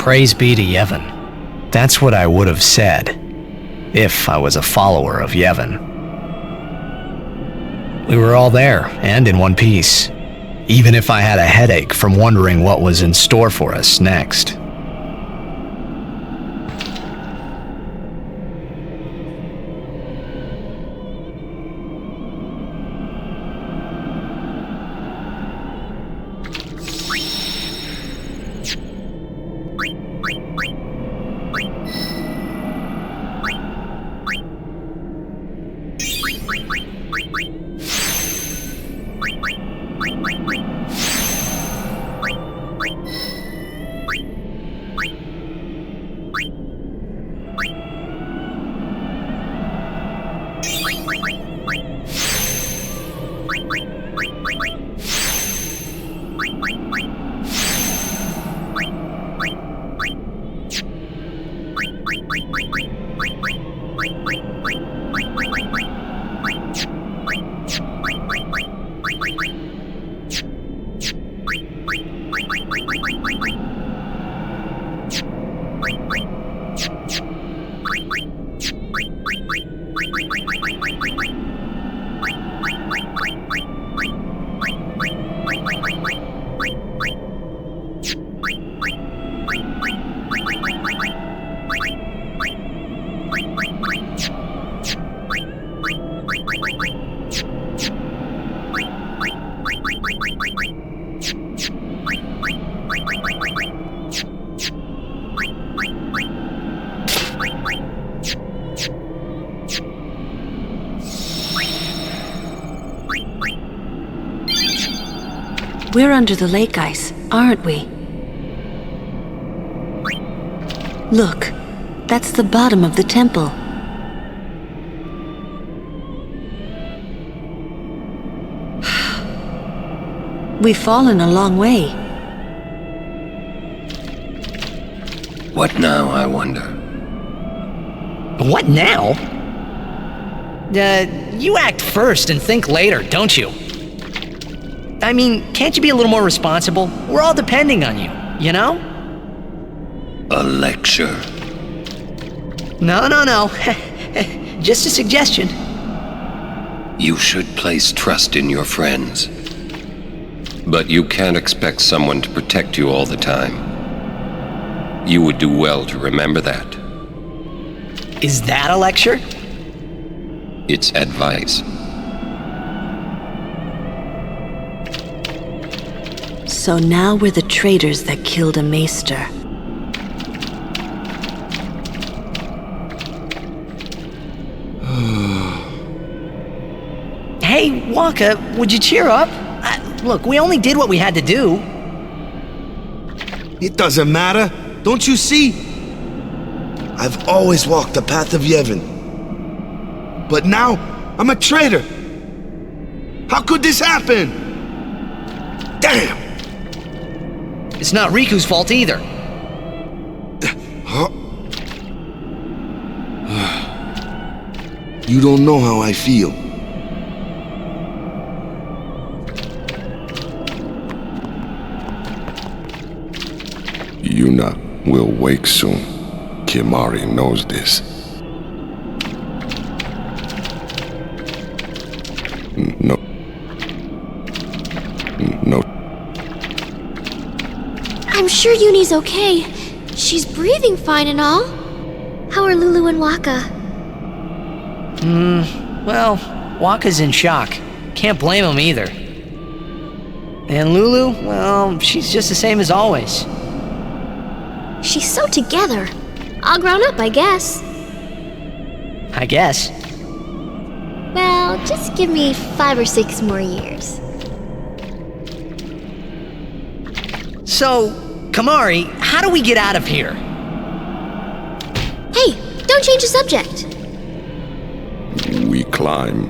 Praise be to Yevon. That's what I would have said, if I was a follower of Yevon. We were all there, and in one piece, even if I had a headache from wondering what was in store for us next. We're under the lake ice, aren't we? Look, that's the bottom of the temple. We've fallen a long way. What now, I wonder? What now? You act first and think later, don't you? I mean, can't you be a little more responsible? We're all depending on you, you know? A lecture? No. Just a suggestion. You should place trust in your friends. But you can't expect someone to protect you all the time. You would do well to remember that. Is that a lecture? It's advice. So now we're the traitors that killed a maester. Hey, Waka, would you cheer up? Look, we only did what we had to do. It doesn't matter. Don't you see? I've always walked the path of Yevon. But now, I'm a traitor. How could this happen? Damn! It's not Riku's fault either. Huh? You don't know how I feel. Yuna will wake soon. Kimahri knows this. No. I'm sure Yuni's okay. She's breathing fine and all. How are Lulu and Waka? Well, Waka's in shock. Can't blame him either. And Lulu, well, she's just the same as always. She's so together. All grown up, I guess. I guess. Well, just give me 5 or 6 more years. So, Kimahri, how do we get out of here? Hey, don't change the subject. We climb.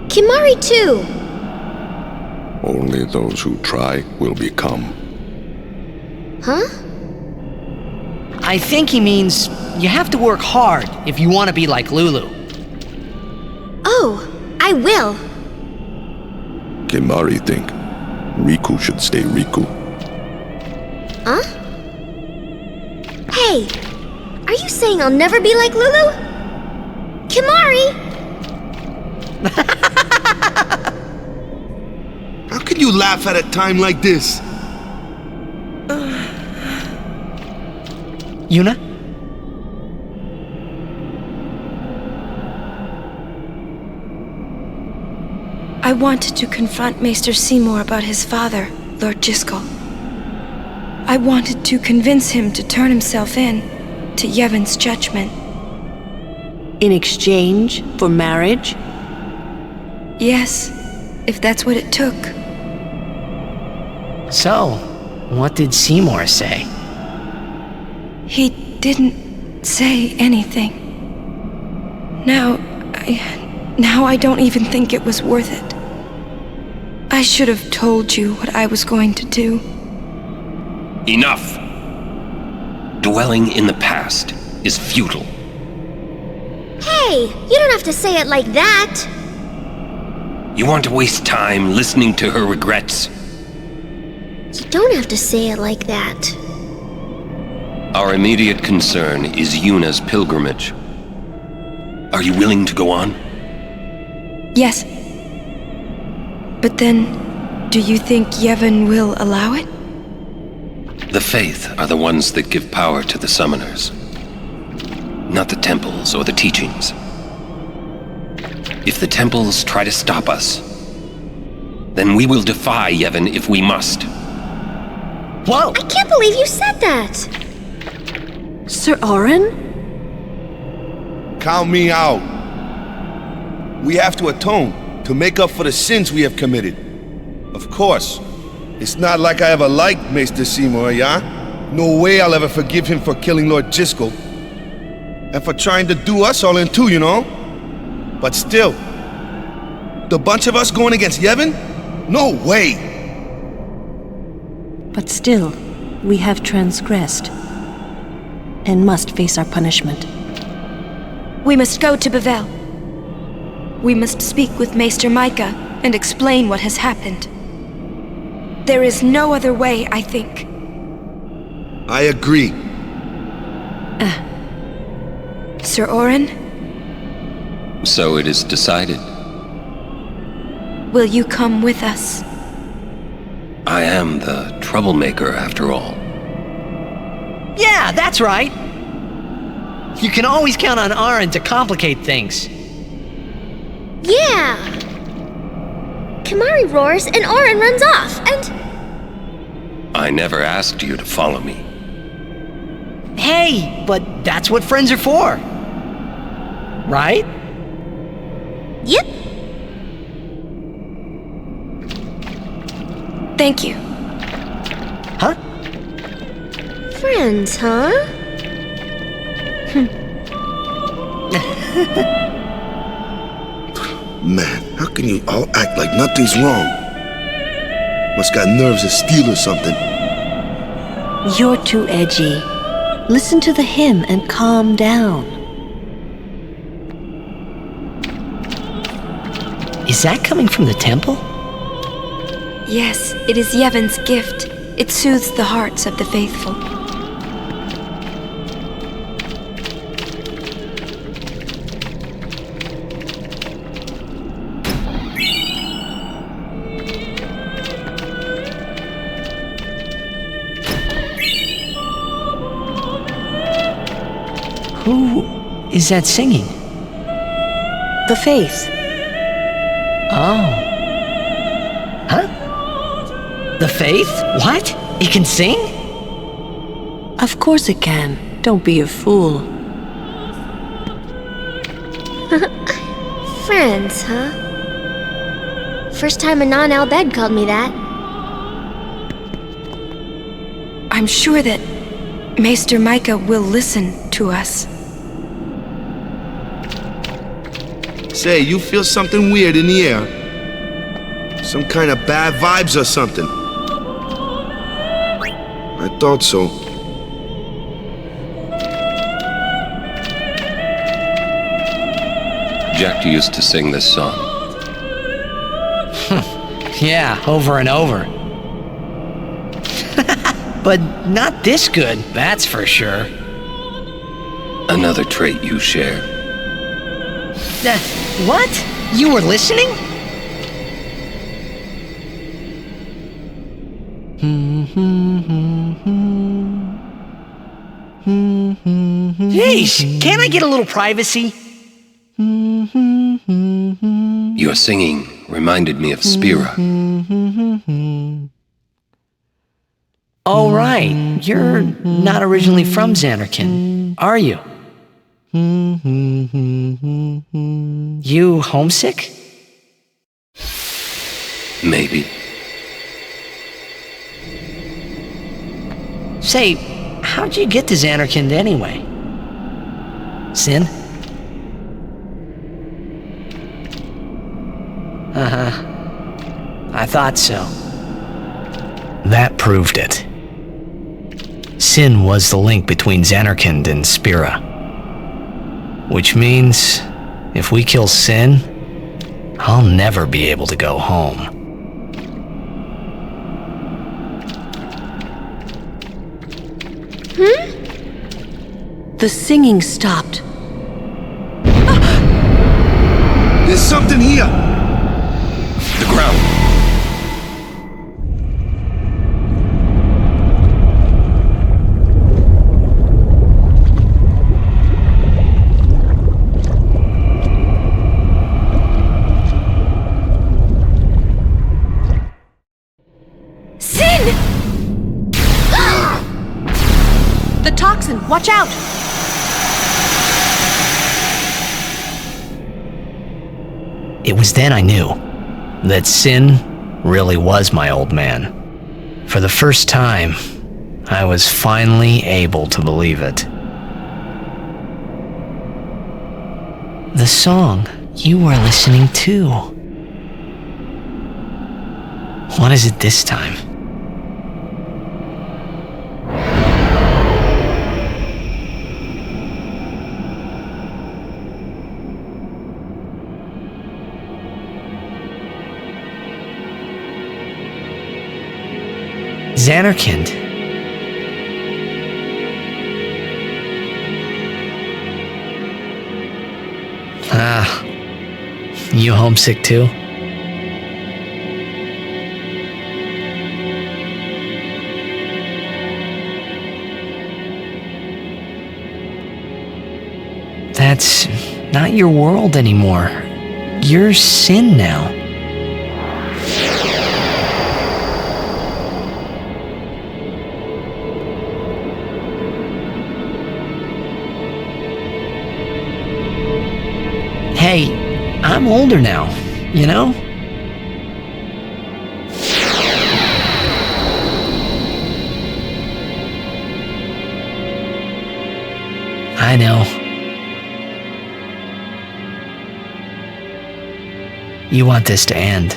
Kimahri too. Only those who try will become. Huh? I think he means you have to work hard if you want to be like Lulu. Oh, I will. Kimahri think Riku should stay Riku. Huh? Hey, are you saying I'll never be like Lulu? Kimari! How can you laugh at a time like this? Yuna? I wanted to confront Maester Seymour about his father, Lord Jiskel. I wanted to convince him to turn himself in to Yevon's judgment. In exchange for marriage? Yes, if that's what it took. So, what did Seymour say? He didn't say anything. Now I don't even think it was worth it. I should have told you what I was going to do. Enough! Dwelling in the past is futile. Hey, you don't have to say it like that. You want to waste time listening to her regrets? You don't have to say it like that. Our immediate concern is Yuna's pilgrimage. Are you willing to go on? Yes. But then, do you think Yevon will allow it? The Faith are the ones that give power to the summoners. Not the temples or the teachings. If the temples try to stop us, then we will defy Yevon if we must. Whoa! I can't believe you said that! Sir Orin? Count me out. We have to atone to make up for the sins we have committed. Of course. It's not like I ever liked Maester Seymour, yeah? No way I'll ever forgive him for killing Lord Jiskel. And for trying to do us all in two, you know? But still, the bunch of us going against Yevon? No way! But still, we have transgressed and must face our punishment. We must go to Bevel. We must speak with Maester Micah and explain what has happened. There is no other way, I think. I agree. Sir Orin, So it is decided. will you come with us? I am the troublemaker after all. Yeah, that's right! You can always count on Aaron to complicate things. Yeah! Kimari roars and Orin runs off, and... I never asked you to follow me. Hey, but that's what friends are for. Right? Yep. Thank you. Huh? Friends, huh? Man, how can you all act like nothing's wrong? Must got nerves of steel or something. You're too edgy. Listen to the hymn and calm down. Is that coming from the temple? Yes, it is Yevon's gift. It soothes the hearts of the faithful. Who is that singing? The faith. Oh. Huh? The Faith? What? It can sing? Of course it can. Don't be a fool. Friends, huh? First time a non-Albed called me that. I'm sure that Maester Micah will listen to us. Say, you feel something weird in the air? Some kind of bad vibes or something? I thought so. Jack used to sing this song. Yeah, over and over. But not this good, that's for sure. Another trait you share. What? You were listening? Jeez, can't I get a little privacy? Your singing reminded me of Spira. Oh, right. You're not originally from Xanarkand, are you? You homesick? Maybe. Say, how'd you get to Xanarkand anyway? Sin? Uh-huh. I thought so. That proved it. Sin was the link between Xanarkand and Spira. Which means, if we kill Sin, I'll never be able to go home. The singing stopped. There's something here. The ground. The toxin! Watch out! It was then I knew that Sin really was my old man. For the first time, I was finally able to believe it. The song you were listening to. What is it this time? Xanarkand. You homesick too? That's not your world anymore. You're Sin now. Hey, I'm older now, you know? I know. You want this to end.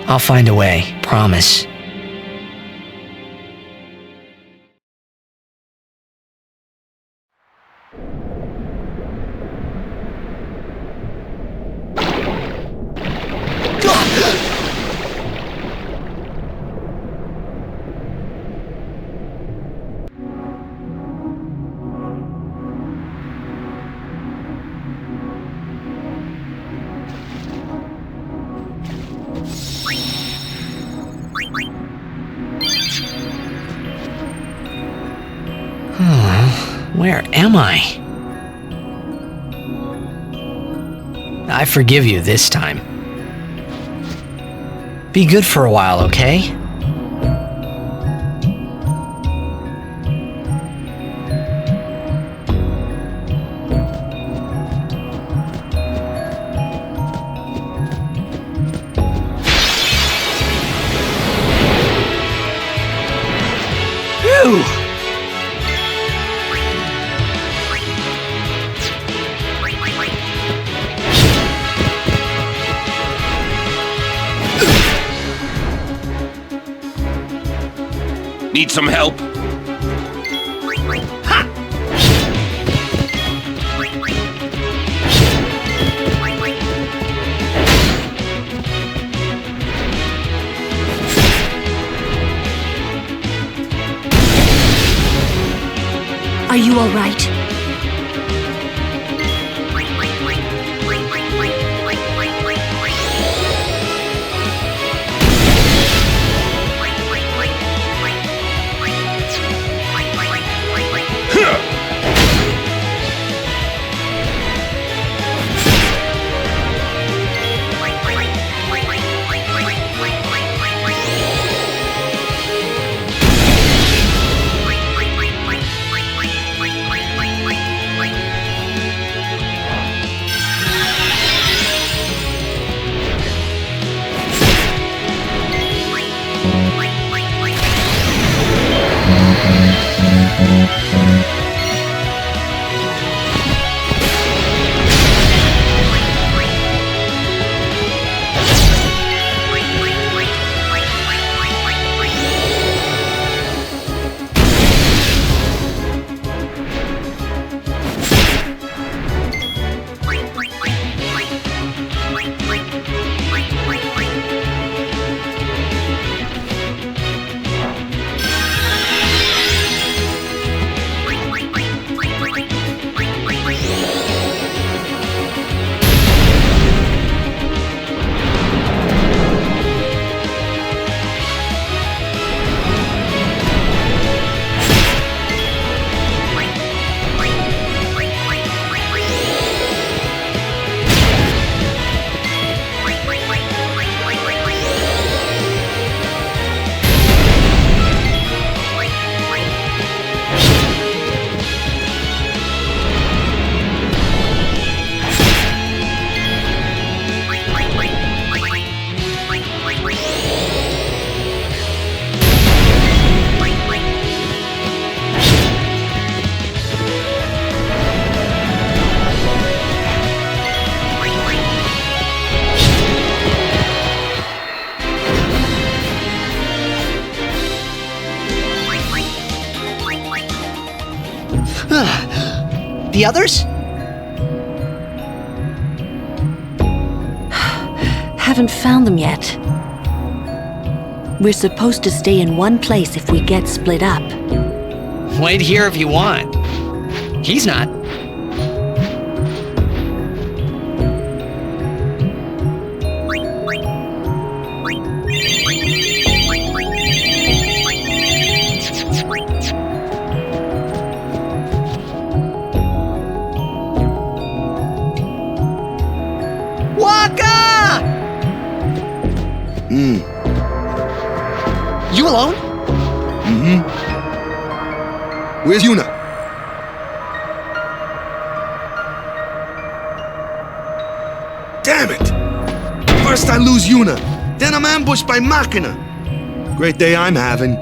I'll find a way, promise. Where am I? I forgive you this time. Be good for a while, okay? Phew! Need some help? all right? The others? Haven't found them yet. We're supposed to stay in one place if we get split up. Wait here if you want. He's not. You alone? Mm-hmm. Where's Yuna? Damn it! First I lose Yuna, then I'm ambushed by Machina. Great day I'm having.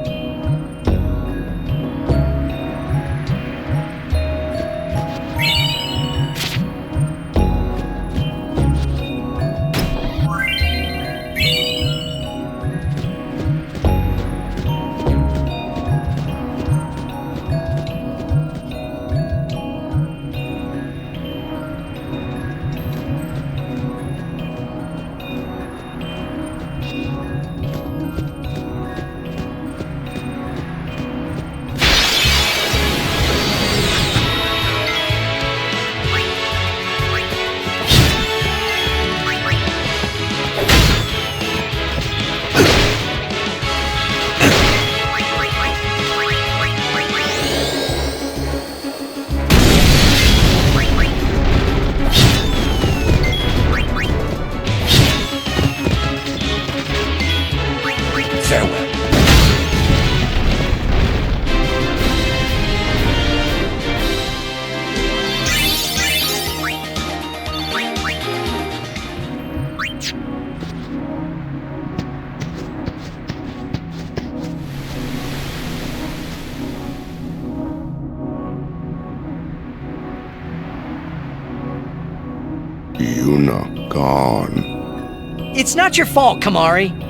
Yuna gone. It's not your fault, Kamari.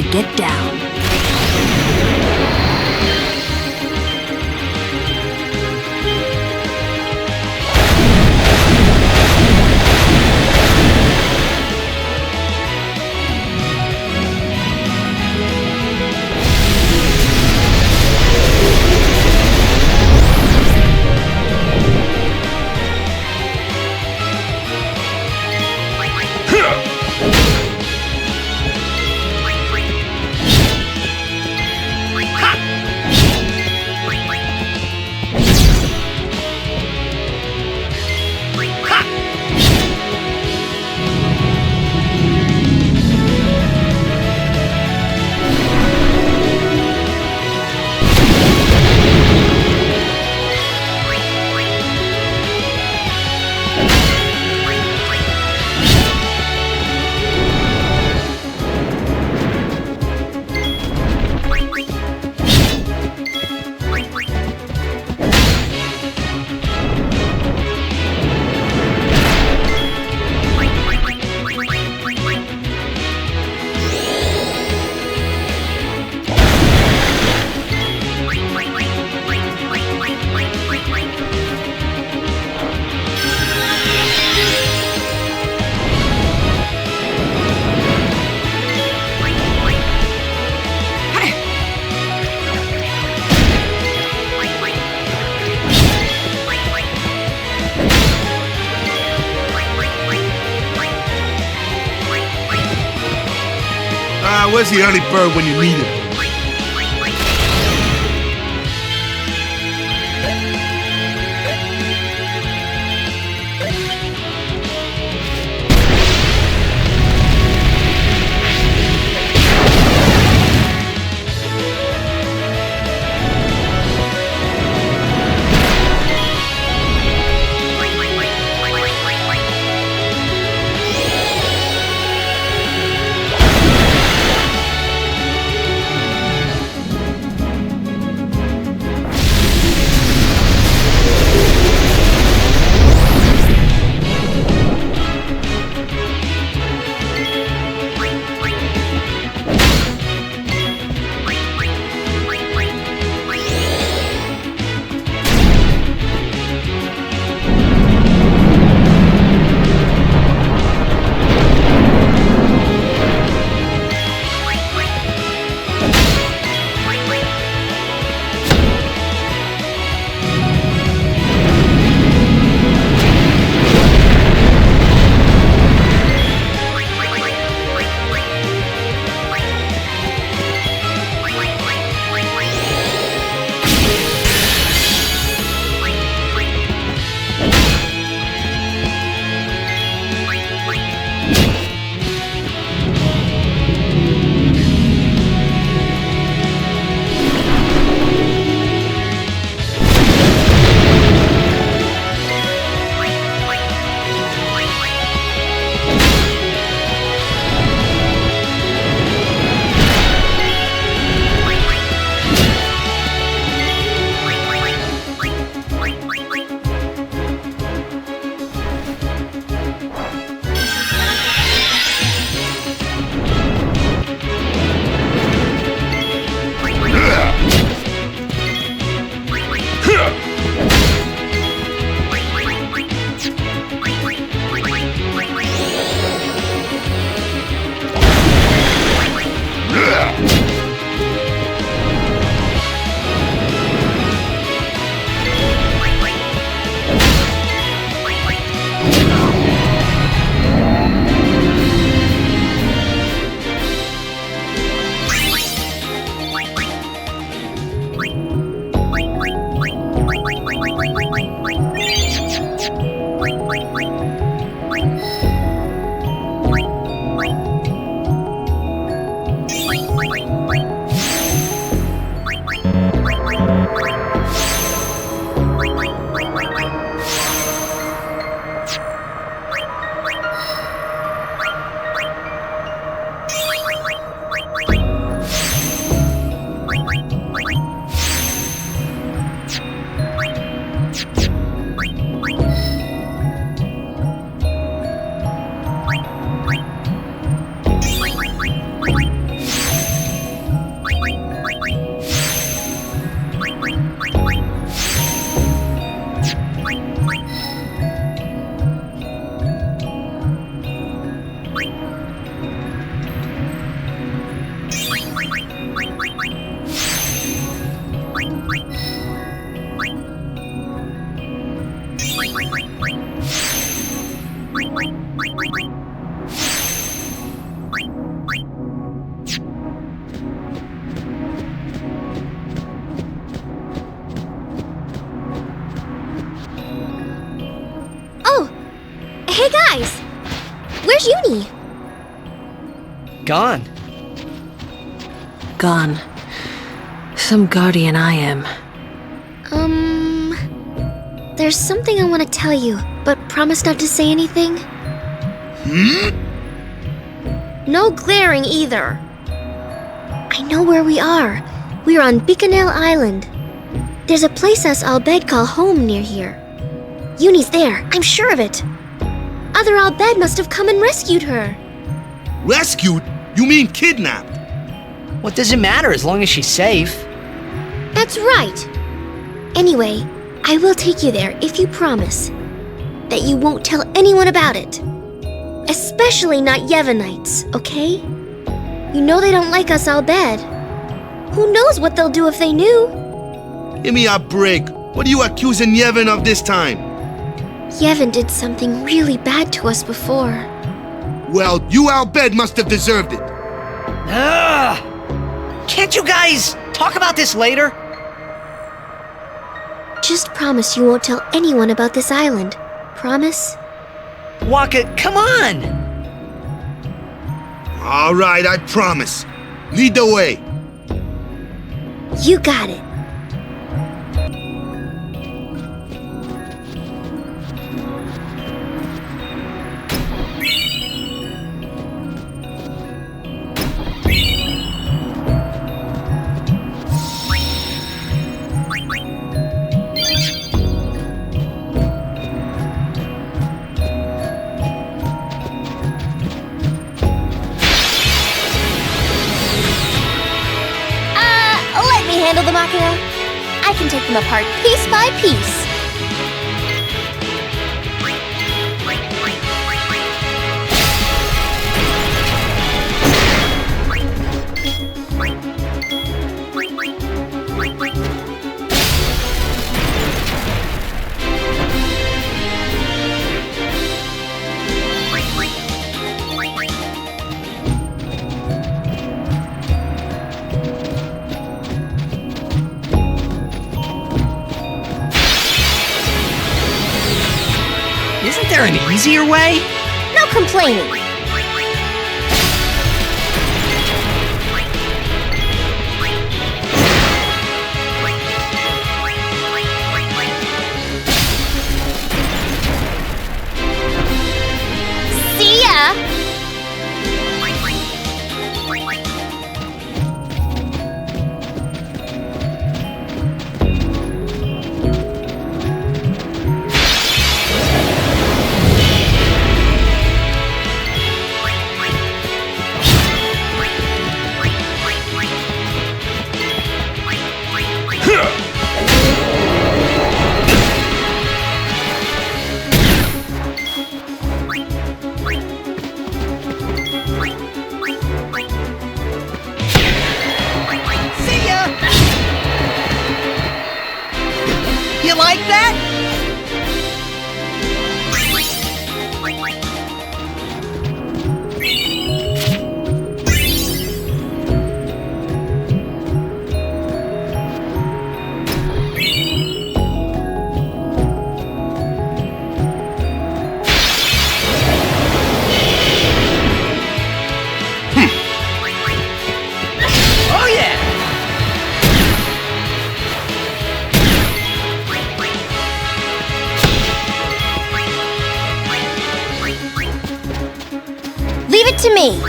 to get down. Where's the early bird when you need him? Hey guys! Where's Uni? Gone. Gone. Some guardian I am. There's something I want to tell you, but promise not to say anything. No glaring either. I know where we are. We're on Bikanel Island. There's a place us Albed call home near here. Uni's there, I'm sure of it. Other Albed must have come and rescued her. Rescued? You mean kidnapped? What does it matter as long as she's safe? That's right. Anyway, I will take you there if you promise that you won't tell anyone about it. Especially not Yevonites, okay? You know they don't like us Albed. Who knows what they'll do if they knew? Give me a break. What are you accusing Yevon of this time? Yevon did something really bad to us before. Well, you Albed must have deserved it. Ugh! Can't you guys talk about this later? Just promise you won't tell anyone about this island. Promise? Waka, come on! All right, I promise. Lead the way. You got it. Handle the Machina? I can take them apart piece by piece. Isn't there an easier way? No complaining. See ya! You like that? Oh yeah! Leave it to me.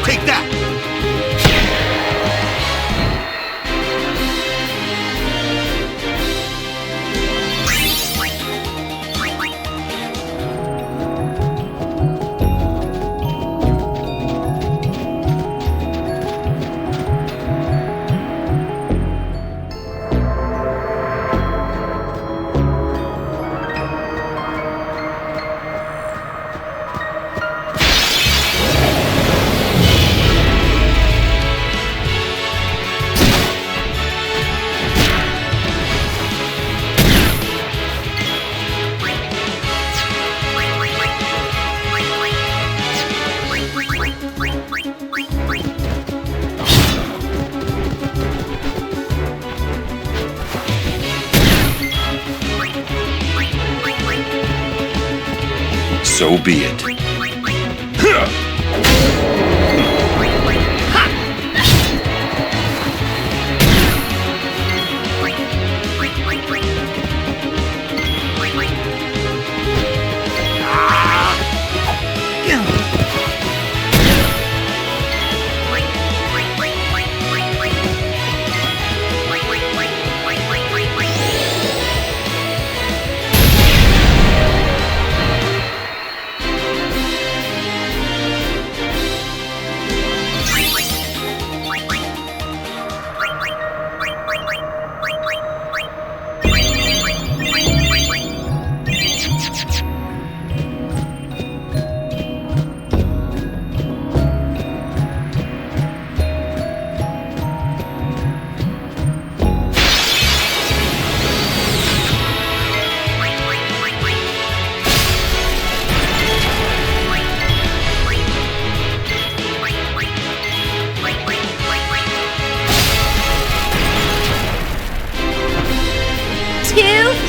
Take that. be it.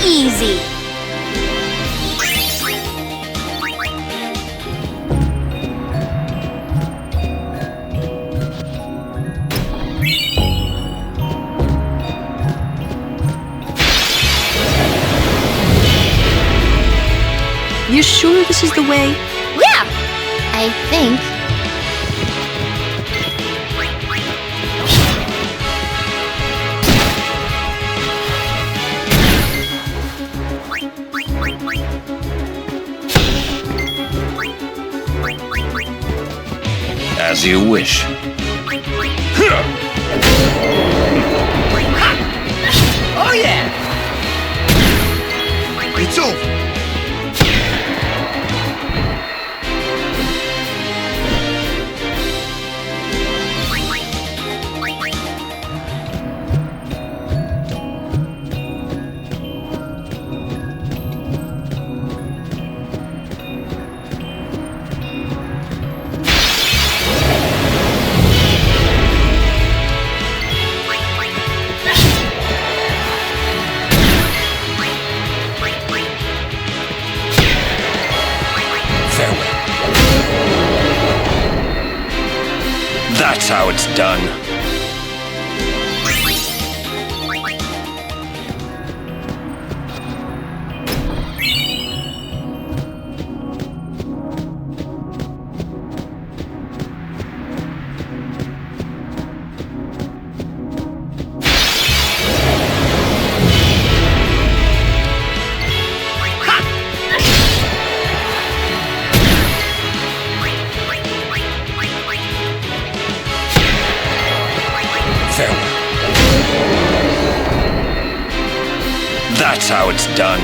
Easy. You sure this is the way? Yeah, I think. As you wish. Oh yeah! It's over. That's how it's done. That's how it's done.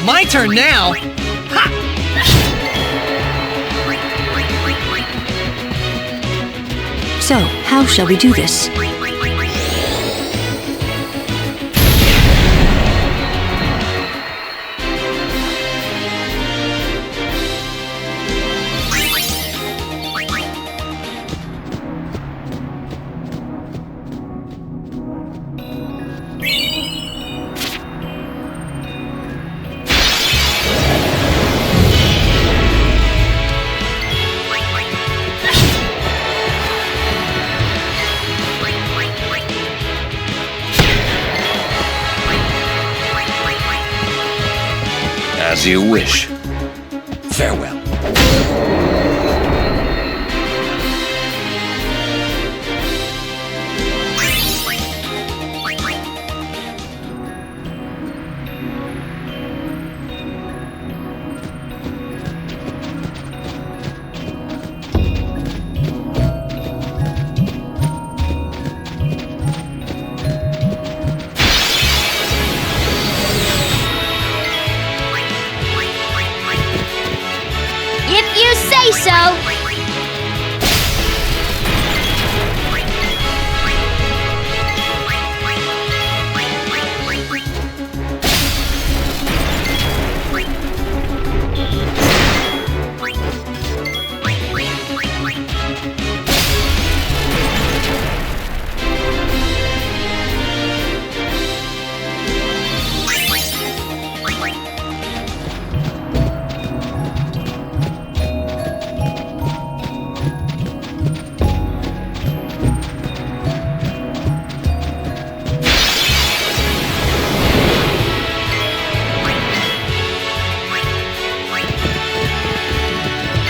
My turn now! Ha! So, how shall we do this? As you wish. Farewell. If you say so!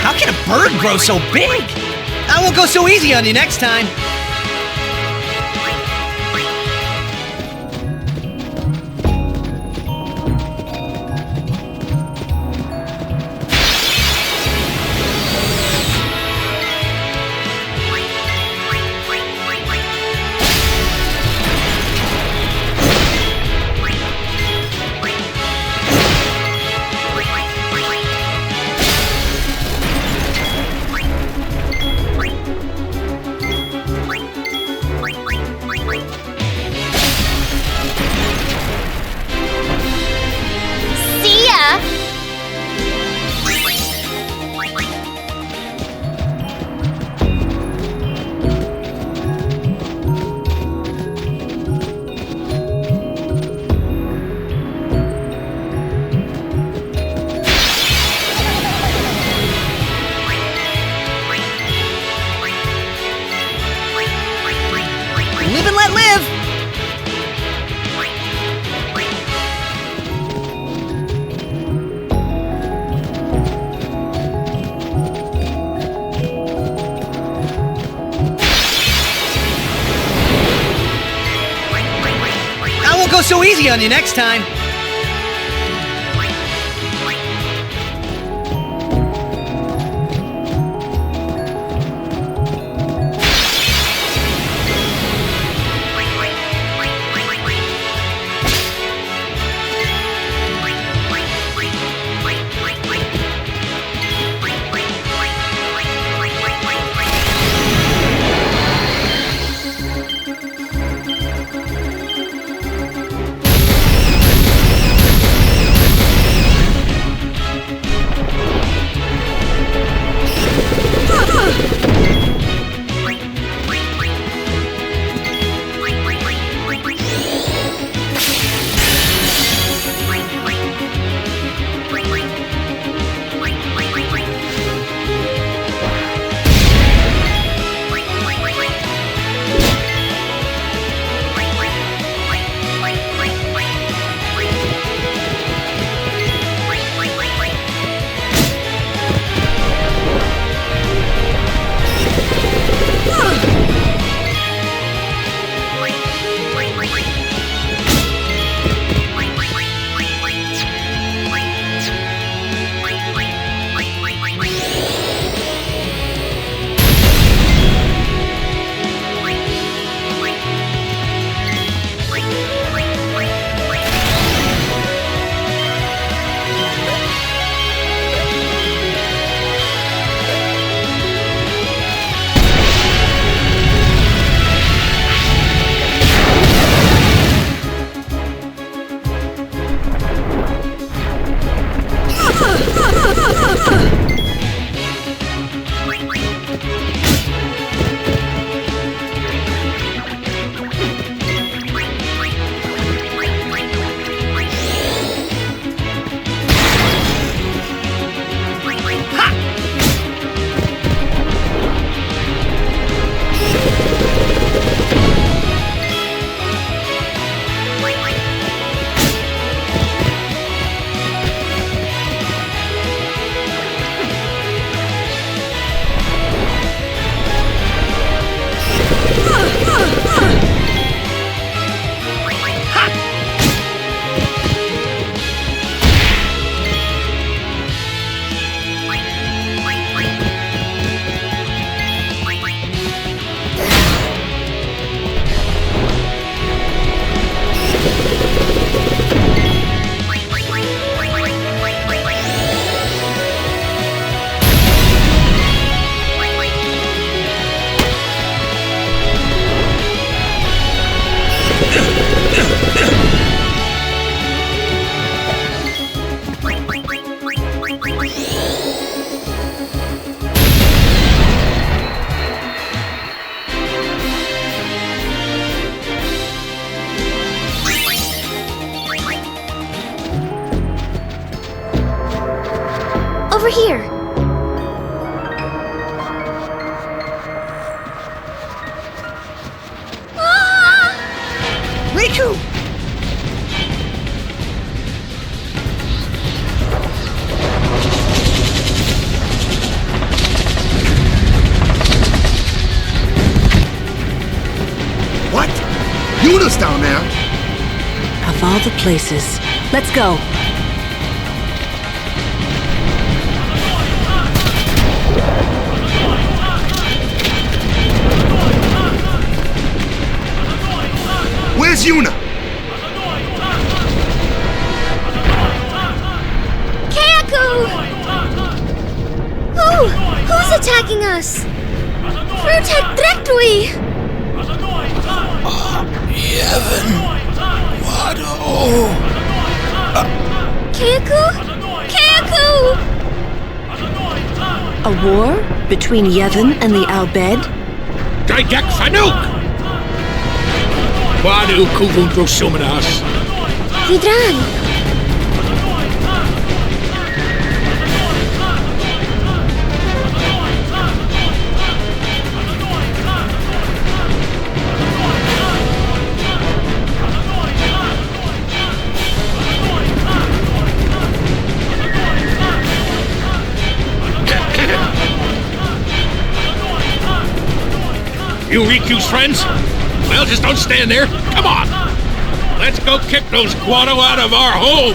How can a bird grow so big? I won't go so easy on you next time. See ya! Live and let live! I won't go so easy on you next time. Riku! What? Yuna's down there. Of all the places. Let's go. Where's Yuna? Kayaku! Who's attacking us? Protect Directly! Yevon! Wado! Kayaku? Kayaku! A war between Yevon and the Al-Bhed? Dajek Fanuk! Wado Kuvun Drosumanas! Vidran! You Riku's friends? Well, just don't stand there. Come on! Let's go kick those Guado out of our home!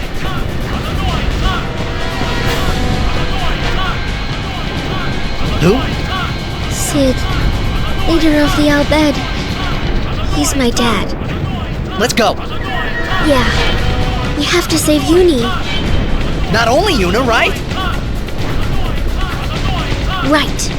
Who? Sid, leader of the Al-Bhed. He's my dad. Let's go. Yeah, we have to save Uni. Not only Yuna, right? Right.